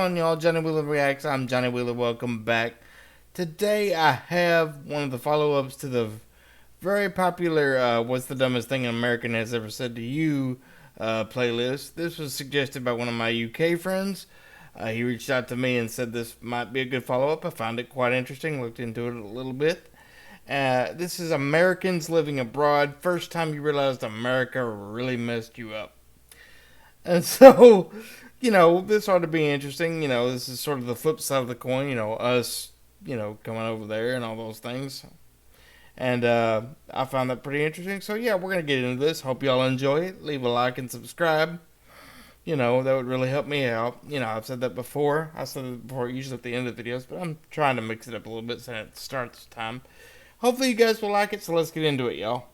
on, y'all? Johnny Wheeler Reacts. I'm Johnny Wheeler. Welcome back. Today I have one of the follow-ups to the very popular What's the Dumbest Thing an American Has Ever Said to You playlist. This was suggested by one of my UK friends. He reached out to me and said this might be a good follow-up. I found it quite interesting. Looked into it a little bit. This is Americans Living Abroad. First time you realized America really messed you up. And so, this ought to be interesting. This is sort of the flip side of the coin, us, coming over there and all those things. And I found that pretty interesting. So, yeah, we're going to get into this. Hope y'all enjoy it. Leave a like and subscribe. That would really help me out. I've said that before. I said it before, usually at the end of the videos, but I'm trying to mix it up a little bit so it starts time. Hopefully you guys will like it, so let's get into it, y'all.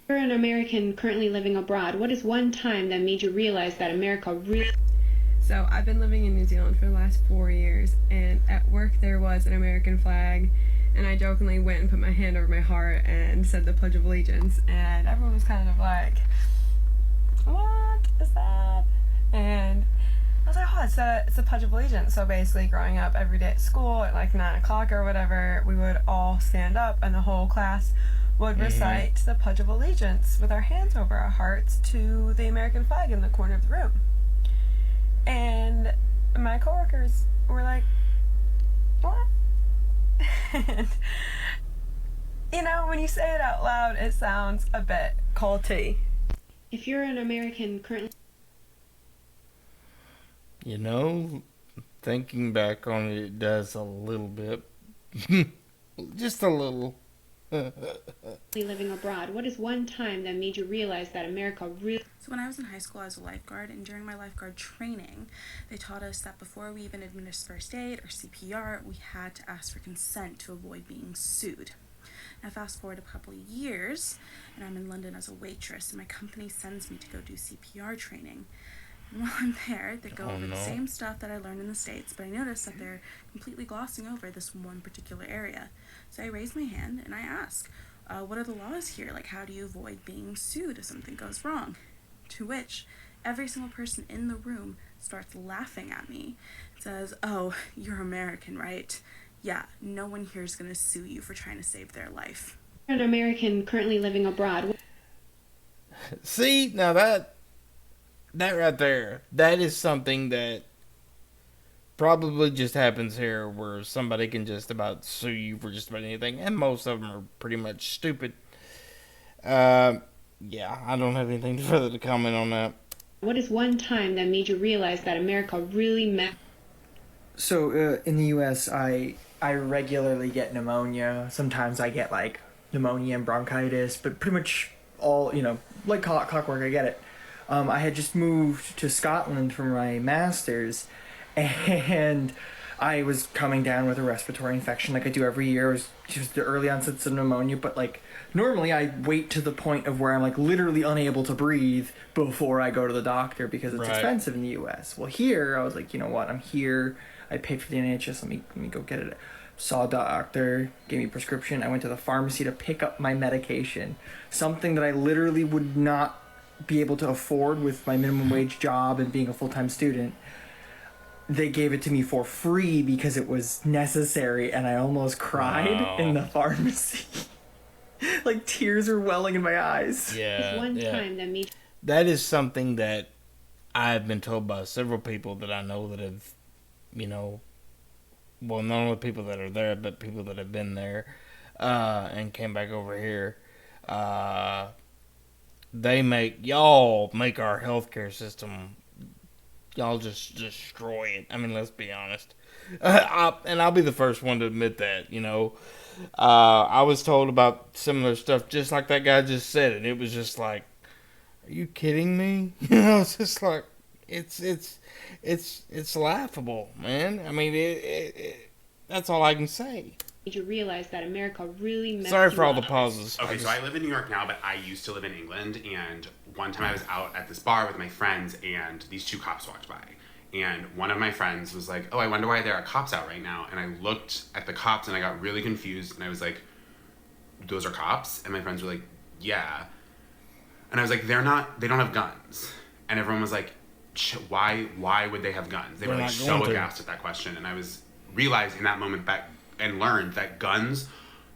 You're an American currently living abroad. What is one time that made you realize that America really... So I've been living in New Zealand for the last 4 years, and at work there was an American flag, and I jokingly went and put my hand over my heart and said the Pledge of Allegiance, and everyone was kind of like, what is that? And I was like, oh, it's a Pledge of Allegiance. So basically growing up every day at school at like 9 o'clock or whatever, we would all stand up and the whole class would recite the Pledge of Allegiance with our hands over our hearts to the American flag in the corner of the room. And my coworkers were like, what? And, when you say it out loud, it sounds a bit culty. If you're an American currently... Thinking back on it does a little bit. Just a little. living abroad, what is one time that made you realize that America really... So when I was in high school, I was a lifeguard, and during my lifeguard training, they taught us that before we even administer first aid or CPR, we had to ask for consent to avoid being sued. Now fast forward a couple of years, and I'm in London as a waitress, and my company sends me to go do CPR training. And while I'm there, they go over the same stuff that I learned in the States, but I notice that they're completely glossing over this one particular area. So I raise my hand and I ask, what are the laws here? Like, how do you avoid being sued if something goes wrong? To which every single person in the room starts laughing at me. It says, oh, you're American, right? Yeah, no one here is going to sue you for trying to save their life. You're an American currently living abroad. See, now that right there, that is something that probably just happens here, where somebody can just about sue you for just about anything, and most of them are pretty much stupid. Yeah, I don't have anything further to comment on that. What is one time that made you realize that America really met... So in the U.S., I regularly get pneumonia. Sometimes I get like pneumonia and bronchitis, but pretty much all, like clockwork, I get it. I had just moved to Scotland for my master's, and I was coming down with a respiratory infection like I do every year. It was just the early onsets of pneumonia, but like normally I wait to the point of where I'm like literally unable to breathe before I go to the doctor because it's expensive in the U.S. Well, here I was like, you know what? I'm here. I paid for the NHS. Let me go get it. Saw a doctor, gave me a prescription. I went to the pharmacy to pick up my medication, something that I literally would not be able to afford with my minimum wage job and being a full-time student. They gave it to me for free because it was necessary, and I almost cried in the pharmacy. Like tears were welling in my eyes. Yeah, time that made... That is something that I've been told by several people that I know that have, well, not only people that are there, but people that have been there and came back over here. Y'all make our healthcare system, y'all just destroy it. I mean, let's be honest. I'll be the first one to admit that, I was told about similar stuff just like that guy just said, and it was just like, are you kidding me? It's just like, it's laughable, man. I mean, that's all I can say. Did you realize that America really messed Sorry you for all up? the pauses. Okay, so I live in New York now, but I used to live in England, and one time I was out at this bar with my friends, and these two cops walked by. And one of my friends was like, oh, I wonder why there are cops out right now. And I looked at the cops, and I got really confused, and I was like, those are cops? And my friends were like, yeah. And I was like, they don't have guns. And everyone was like, why would they have guns? They They're were like not so going to. aghast at that question, and I was realized in that moment that and learned that guns,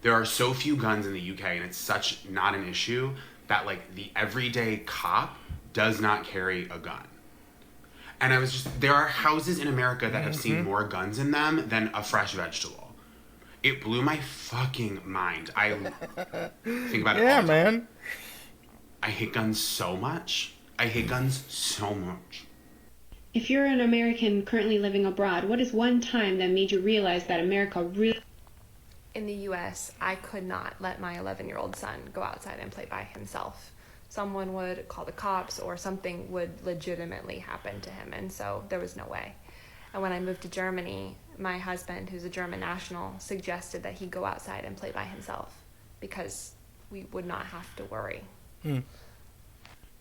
there are so few guns in the UK, and it's such not an issue that like the everyday cop does not carry a gun. And I was just, there are houses in America that have seen more guns in them than a fresh vegetable. It blew my fucking mind. I think about it all Yeah, the time. man. I hate guns so much. I hate guns so much. If you're an American currently living abroad, what is one time that made you realize that America really... In the US, I could not let my 11-year-old son go outside and play by himself. Someone would call the cops or something would legitimately happen to him, and so there was no way. And when I moved to Germany, my husband, who's a German national, suggested that he go outside and play by himself because we would not have to worry.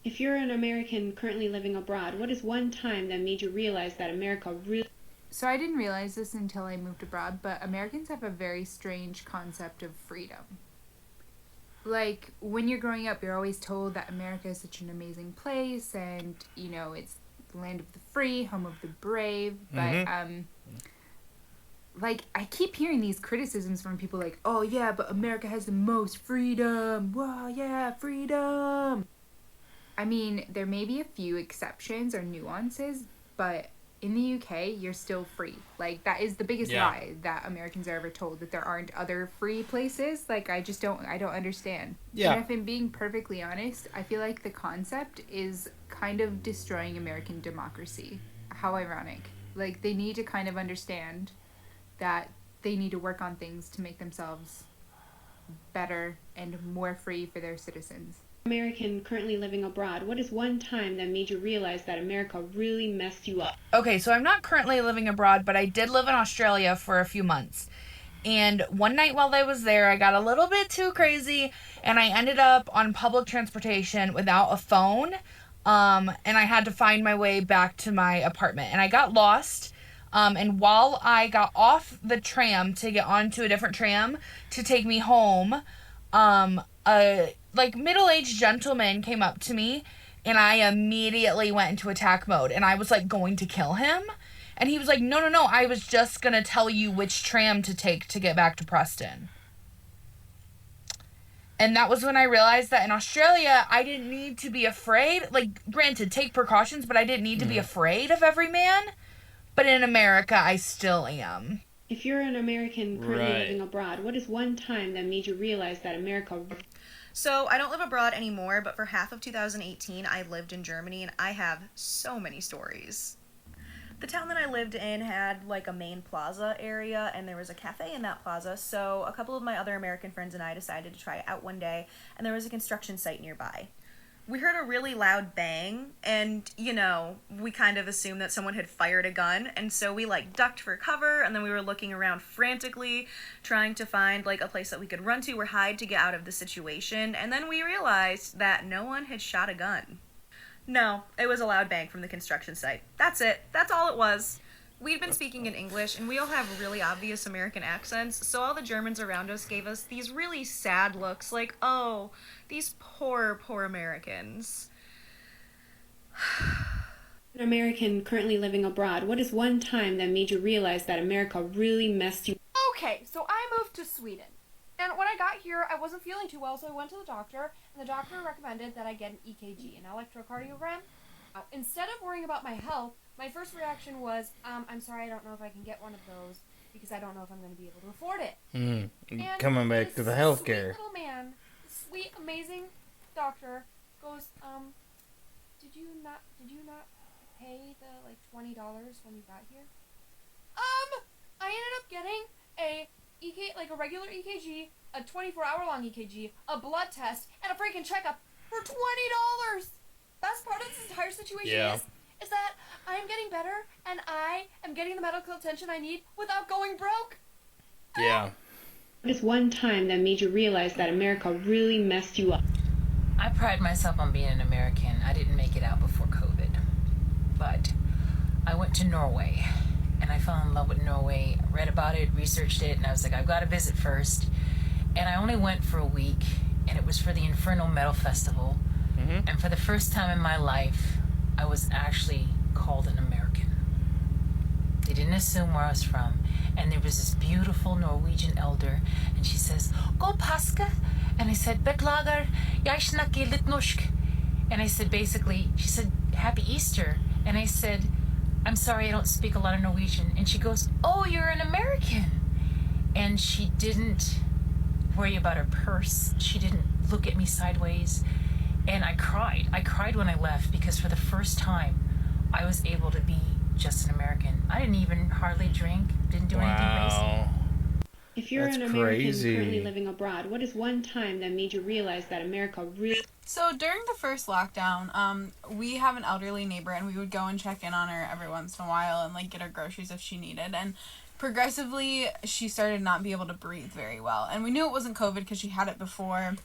If you're an American currently living abroad, what is one time that made you realize that America really... So I didn't realize this until I moved abroad, but Americans have a very strange concept of freedom. Like, when you're growing up, you're always told that America is such an amazing place and, you know, it's the land of the free, home of the brave, but, like, I keep hearing these criticisms from people like, oh, yeah, but America has the most freedom. Wow, yeah, freedom. I mean, there may be a few exceptions or nuances, but in the UK, you're still free. Like, that is the biggest lie that Americans are ever told, that there aren't other free places. Like, I don't understand. Yeah. And if I'm being perfectly honest, I feel like the concept is kind of destroying American democracy. How ironic. Like, they need to kind of understand that they need to work on things to make themselves better and more free for their citizens. American currently living abroad, what is one time that made you realize that America really messed you up? Okay, so I'm not currently living abroad, but I did live in Australia for a few months. And one night while I was there, I got a little bit too crazy, and I ended up on public transportation without a phone, and I had to find my way back to my apartment. And I got lost, and while I got off the tram to get onto a different tram to take me home, a middle-aged gentleman came up to me, and I immediately went into attack mode, and I was like going to kill him, and he was like, no, I was just gonna tell you which tram to take to get back to Preston. And that was when I realized that in Australia, I didn't need to be afraid. Like, granted, take precautions, but I didn't need to be afraid of every man. But in America, I still am. If you're an American currently Right. living abroad, what is one time that made you realize that America... So I don't live abroad anymore, but for half of 2018, I lived in Germany, and I have so many stories. The town that I lived in had like a main plaza area, and there was a cafe in that plaza, so a couple of my other American friends and I decided to try it out one day, and there was a construction site nearby. We heard a really loud bang, and, you know, we kind of assumed that someone had fired a gun, and so we, like, ducked for cover, and then we were looking around frantically, trying to find, like, a place that we could run to or hide to get out of the situation, and then we realized that no one had shot a gun. No, it was a loud bang from the construction site. That's it. That's all it was. We'd been speaking in English, and we all have really obvious American accents, so all the Germans around us gave us these really sad looks, like, oh, these poor, poor Americans. An American currently living abroad, what is one time that made you realize that America really messed you... Okay, so I moved to Sweden. And when I got here, I wasn't feeling too well, so I went to the doctor, and the doctor recommended that I get an EKG, an electrocardiogram. Now, instead of worrying about my health, my first reaction was, I'm sorry, I don't know if I can get one of those, because I don't know if I'm going to be able to afford it. And Coming back to the healthcare. Sweet little man, sweet, amazing doctor goes, did you not pay the, like, $20 when you got here? I ended up getting a a regular EKG, a 24-hour long EKG, a blood test, and a freaking checkup for $20. Best part of this entire situation is that I am getting better, and I am getting the medical attention I need without going broke. Yeah. What is one time that made you realize that America really messed you up? I pride myself on being an American. I didn't make it out before COVID, but I went to Norway, and I fell in love with Norway, read about it, researched it, and I was like, I've got to visit first. And I only went for a week, and it was for the Infernal Metal Festival. And for the first time in my life, I was actually called an American. They didn't assume where I was from. And there was this beautiful Norwegian elder, and she says, "God paske." And I said, "Beklager, jeg snakker litt norsk." And I said, basically, she said, "Happy Easter." And I said, "I'm sorry, I don't speak a lot of Norwegian." And she goes, "Oh, you're an American." And she didn't worry about her purse. She didn't look at me sideways. And I cried. I cried when I left because for the first time, I was able to be just an American. I didn't even hardly drink, didn't do anything crazy. If you're That's an American crazy. currently living abroad, what is one time that made you realize that America really... So during the first lockdown, we have an elderly neighbor, and we would go and check in on her every once in a while and like get her groceries if she needed. And progressively, she started not be able to breathe very well, and we knew it wasn't COVID because she had it before.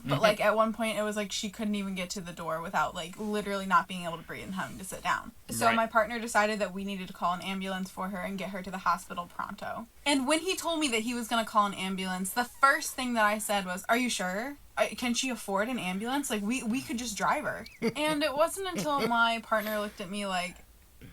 But like at one point, it was like she couldn't even get to the door without like literally not being able to breathe and having to sit down. So Right. my partner decided that we needed to call an ambulance for her and get her to the hospital pronto. And when he told me that he was gonna call an ambulance, the first thing that I said was, "Are you sure? Can she afford an ambulance? Like we could just drive her." And it wasn't until my partner looked at me like,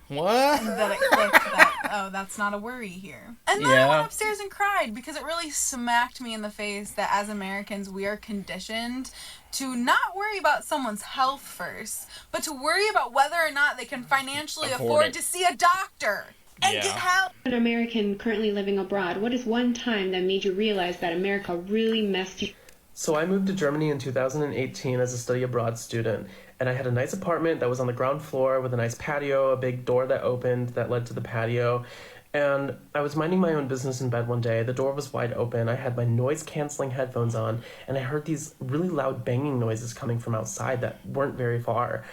What? that it clicked that, oh, that's not a worry here. And then I went upstairs and cried because it really smacked me in the face that as Americans we are conditioned to not worry about someone's health first, but to worry about whether or not they can financially afford to see a doctor and get help. An American currently living abroad, what is one time that made you realize that America really messed you... So I moved to Germany in 2018 as a study abroad student, and I had a nice apartment that was on the ground floor with a nice patio, a big door that opened that led to the patio. And I was minding my own business in bed one day. The door was wide open. I had my noise-canceling headphones on, and I heard these really loud banging noises coming from outside that weren't very far.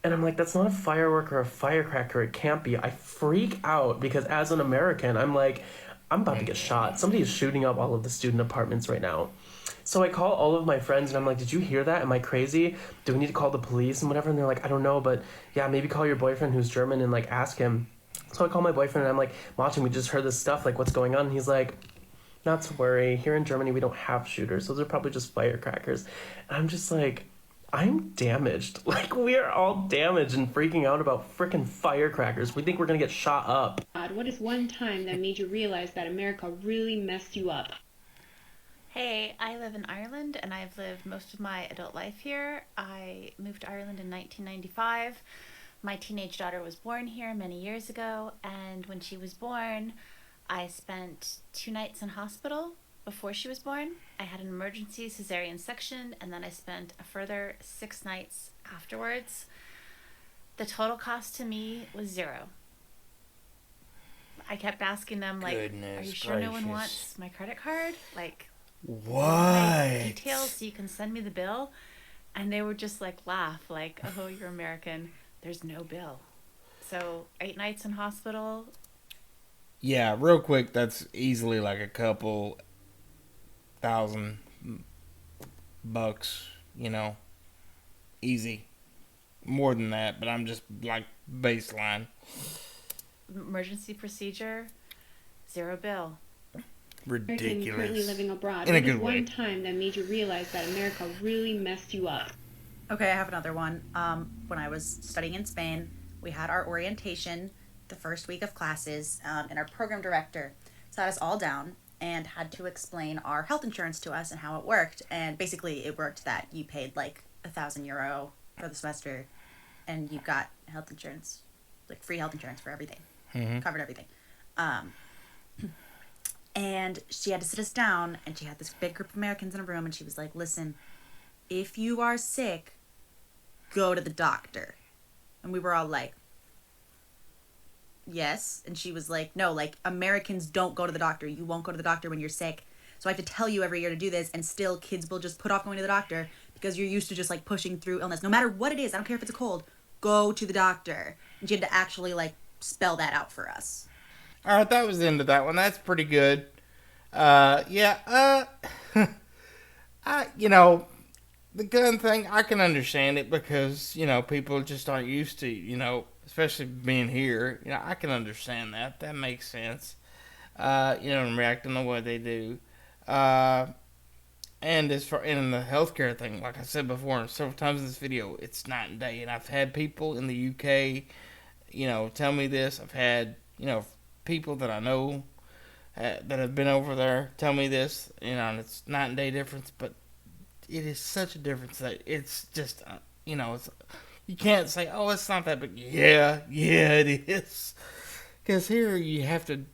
And I'm like, that's not a firework or a firecracker. It can't be. I freak out because as an American, I'm like, I'm about to get shot. Somebody is shooting up all of the student apartments right now. So I call all of my friends and I'm like, did you hear that? Am I crazy? Do we need to call the police and whatever? And they're like, I don't know, but yeah, maybe call your boyfriend who's German and like ask him. So I call my boyfriend and I'm like, watching, we just heard this stuff, like what's going on? And he's like, not to worry. Here in Germany, we don't have shooters. Those are probably just firecrackers. And I'm just like, I'm damaged. Like we are all damaged and freaking out about freaking firecrackers. We think we're going to get shot up. What is one time that made you realize that America really messed you up? Hey, I live in Ireland and I've lived most of my adult life here. I moved to Ireland in 1995. My teenage daughter was born here many years ago, and when she was born, I spent 2 nights in hospital before she was born. I had an emergency cesarean section, and then I spent a further 6 nights afterwards. The total cost to me was 0. I kept asking them, like, Goodness are you sure no one gracious. wants my credit card? Like, What? details so you can send me the bill? And they would just like laugh like, oh, you're American, there's no bill. So 8 nights in hospital. Yeah, real quick, that's easily like a couple $1,000, you know, easy. More than that, but I'm just like baseline. Emergency procedure, 0 bill. American currently Ridiculous. living abroad, In a what is good way. one time that made you realize that America really messed you up? Okay, I have another one. When I was studying in Spain, we had our orientation the first week of classes, and our program director sat us all down and had to explain our health insurance to us and how it worked. And basically, it worked that you paid like €1,000 for the semester, and you got health insurance, like free health insurance for everything, covered everything. And she had to sit us down, and she had this big group of Americans in a room, and she was like, listen, if you are sick, go to the doctor. And we were all like, yes. And she was like, no, like, Americans don't go to the doctor. You won't go to the doctor when you're sick. So I have to tell you every year to do this, and still kids will just put off going to the doctor because you're used to just, like, pushing through illness. No matter what it is, I don't care if it's a cold, go to the doctor. And she had to actually, like, spell that out for us. All right, that was the end of that one. That's pretty good. You know, the gun thing, I can understand it because, you know, people just aren't used to, you know, especially being here. You know, I can understand that. That makes sense. You know, and reacting the way they do. And as far in the healthcare thing, like I said before several times in this video, it's night and day. And I've had people in the UK tell me this. I've had, people that I know that have been over there tell me this, and it's night and day difference, but it is such a difference that it's just, it's, you can't say, oh, it's not that big. Yeah, it is. Because here you have to,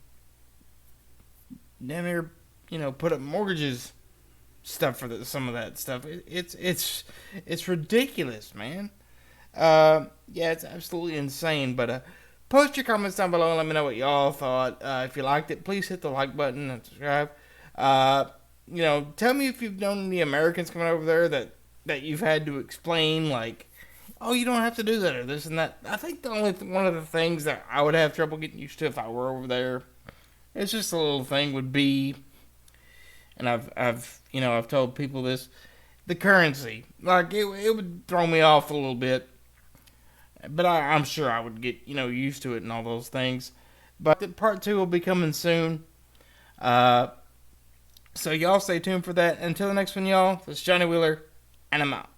damn near, put up mortgages stuff for some of that stuff. It's ridiculous, man. Yeah, it's absolutely insane. But post your comments down below and let me know what y'all thought. If you liked it, please hit the like button and subscribe. Tell me if you've known any Americans coming over there that you've had to explain, like, oh, you don't have to do that or this and that. I think the only one of the things that I would have trouble getting used to if I were over there, it's just a little thing, would be, and I've told people this, the currency. Like, it would throw me off a little bit, but I'm sure I would get, used to it and all those things. But part 2 will be coming soon. So y'all stay tuned for that. Until the next one, y'all, this is Johnny Wheeler, and I'm out.